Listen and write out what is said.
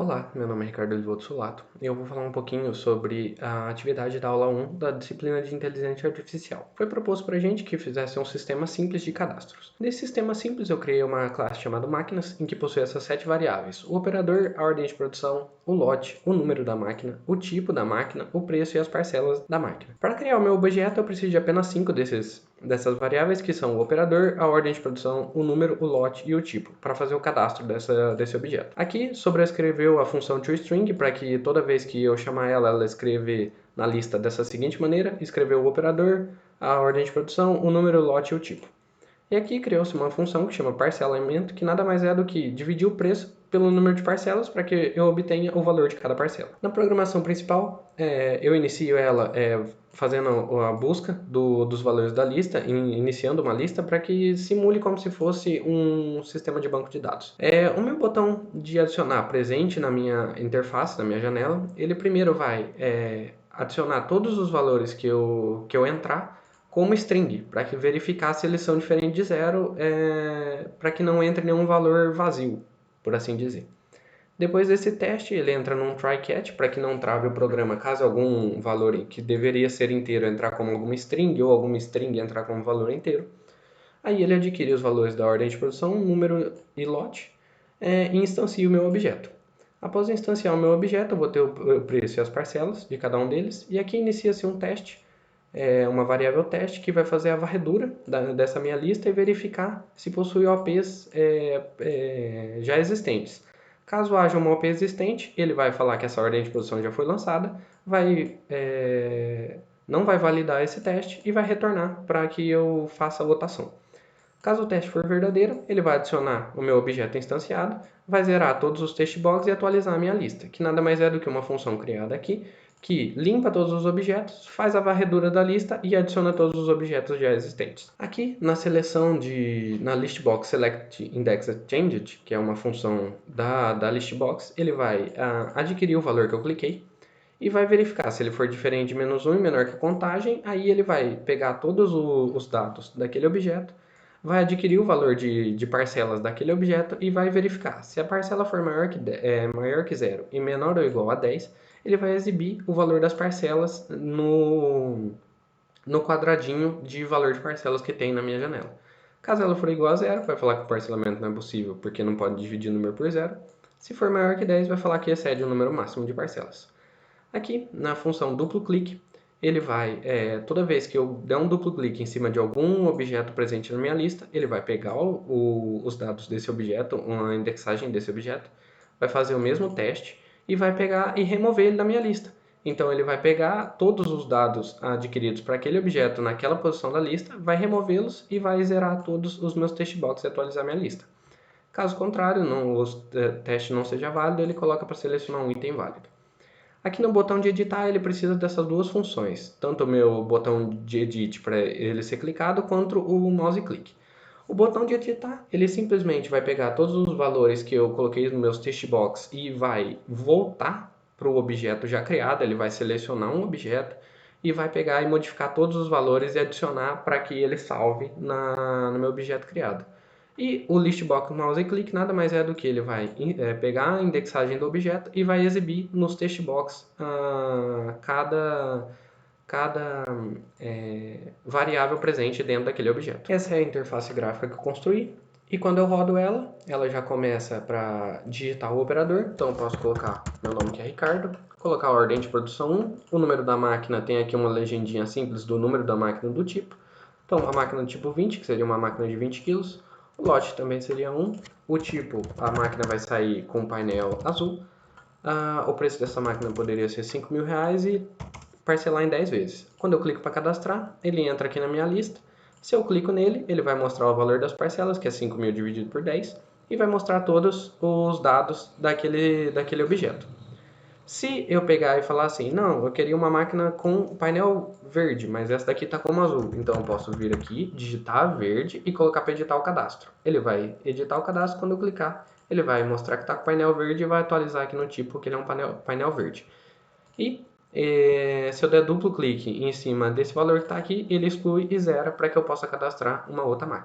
Olá, meu nome é Ricardo Oliveira Solato e eu vou falar um pouquinho sobre a atividade da aula 1 da disciplina de Inteligência Artificial. Foi proposto para a gente que fizesse um sistema simples de cadastros. Nesse sistema simples eu criei uma classe chamada máquinas, em que possui essas 7 variáveis: o operador, a ordem de produção, o lote, o número da máquina, o tipo da máquina, o preço e as parcelas da máquina. Para criar o meu objeto eu preciso de apenas 5 dessas variáveis, que são o operador, a ordem de produção, o número, o lote e o tipo, para fazer o cadastro desse objeto. Aqui sobrescreveu a função toString para que toda vez que eu chamar ela escreve na lista dessa seguinte maneira: escreveu o operador, a ordem de produção, o número, o lote e o tipo. E aqui criou-se uma função que chama parcelamento, que nada mais é do que dividir o preço pelo número de parcelas para que eu obtenha o valor de cada parcela. Na programação principal, eu inicio ela fazendo a busca dos valores da lista, iniciando uma lista para que simule como se fosse um sistema de banco de dados. O meu botão de adicionar presente na minha interface, na minha janela, ele primeiro vai adicionar todos os valores que eu entrar como string, para que verificar se eles são diferentes de zero, para que não entre nenhum valor vazio, por assim dizer. Depois desse teste, ele entra num try-catch, para que não trave o programa caso algum valor que deveria ser inteiro entrar como alguma string, ou alguma string entrar como valor inteiro. Aí ele adquire os valores da ordem de produção, número e lote, e instancia o meu objeto. Após instanciar o meu objeto, eu vou ter o preço e as parcelas de cada um deles, e aqui inicia-se um teste, uma variável teste que vai fazer a varredura dessa minha lista e verificar se possui OPs já existentes. Caso haja uma OP existente, ele vai falar que essa ordem de produção já foi lançada, não vai validar esse teste e vai retornar para que eu faça a votação. Caso o teste for verdadeiro, ele vai adicionar o meu objeto instanciado, vai zerar todos os testbox e atualizar a minha lista, que nada mais é do que uma função criada aqui, que limpa todos os objetos, faz a varredura da lista e adiciona todos os objetos já existentes. Aqui, na seleção na listbox select indexed changed, que é uma função da listbox, ele vai adquirir o valor que eu cliquei e vai verificar se ele for diferente de -1 e menor que a contagem. Aí ele vai pegar todos os dados daquele objeto, vai adquirir o valor de parcelas daquele objeto e vai verificar se a parcela for maior que 0 e menor ou igual a 10, ele vai exibir o valor das parcelas no quadradinho de valor de parcelas que tem na minha janela. Caso ela for igual a 0, vai falar que o parcelamento não é possível porque não pode dividir o número por 0. Se for maior que 10, vai falar que excede o número máximo de parcelas. Aqui, na função duplo clique, ele vai, toda vez que eu der um duplo clique em cima de algum objeto presente na minha lista, ele vai pegar os dados desse objeto, uma indexagem desse objeto, vai fazer o mesmo teste e vai pegar e remover ele da minha lista. Então ele vai pegar todos os dados adquiridos para aquele objeto naquela posição da lista, vai removê-los e vai zerar todos os meus testbox e atualizar minha lista. Caso contrário, o teste não seja válido, ele coloca para selecionar um item válido. Aqui no botão de editar, ele precisa dessas duas funções, tanto o meu botão de edit para ele ser clicado, quanto o mouse click. O botão de editar, ele simplesmente vai pegar todos os valores que eu coloquei nos meus textbox e vai voltar para o objeto já criado. Ele vai selecionar um objeto e vai pegar e modificar todos os valores e adicionar para que ele salve no meu objeto criado. E o listbox mouse click nada mais é do que ele vai pegar a indexagem do objeto e vai exibir nos textbox cada variável presente dentro daquele objeto. Essa é a interface gráfica que eu construí. E quando eu rodo ela já começa para digitar o operador. Então eu posso colocar meu nome, que é Ricardo, colocar a ordem de produção 1, o número da máquina, tem aqui uma legendinha simples do número da máquina do tipo. Então a máquina do tipo 20, que seria uma máquina de 20 kg. O lote também seria 1. O tipo, a máquina vai sair com o painel azul. O preço dessa máquina poderia ser R$5.000 e parcelar em 10 vezes. Quando eu clico para cadastrar, ele entra aqui na minha lista. Se eu clico nele, ele vai mostrar o valor das parcelas, que é 5.000 dividido por 10, e vai mostrar todos os dados daquele objeto. Se eu pegar e falar assim, não, eu queria uma máquina com painel verde, mas essa daqui está como azul, então eu posso vir aqui, digitar verde e colocar para editar o cadastro. Ele vai editar o cadastro. Quando eu clicar, ele vai mostrar que está com painel verde e vai atualizar aqui no tipo que ele é um painel verde. E se eu der duplo clique em cima desse valor que está aqui, ele exclui e zera para que eu possa cadastrar uma outra máquina.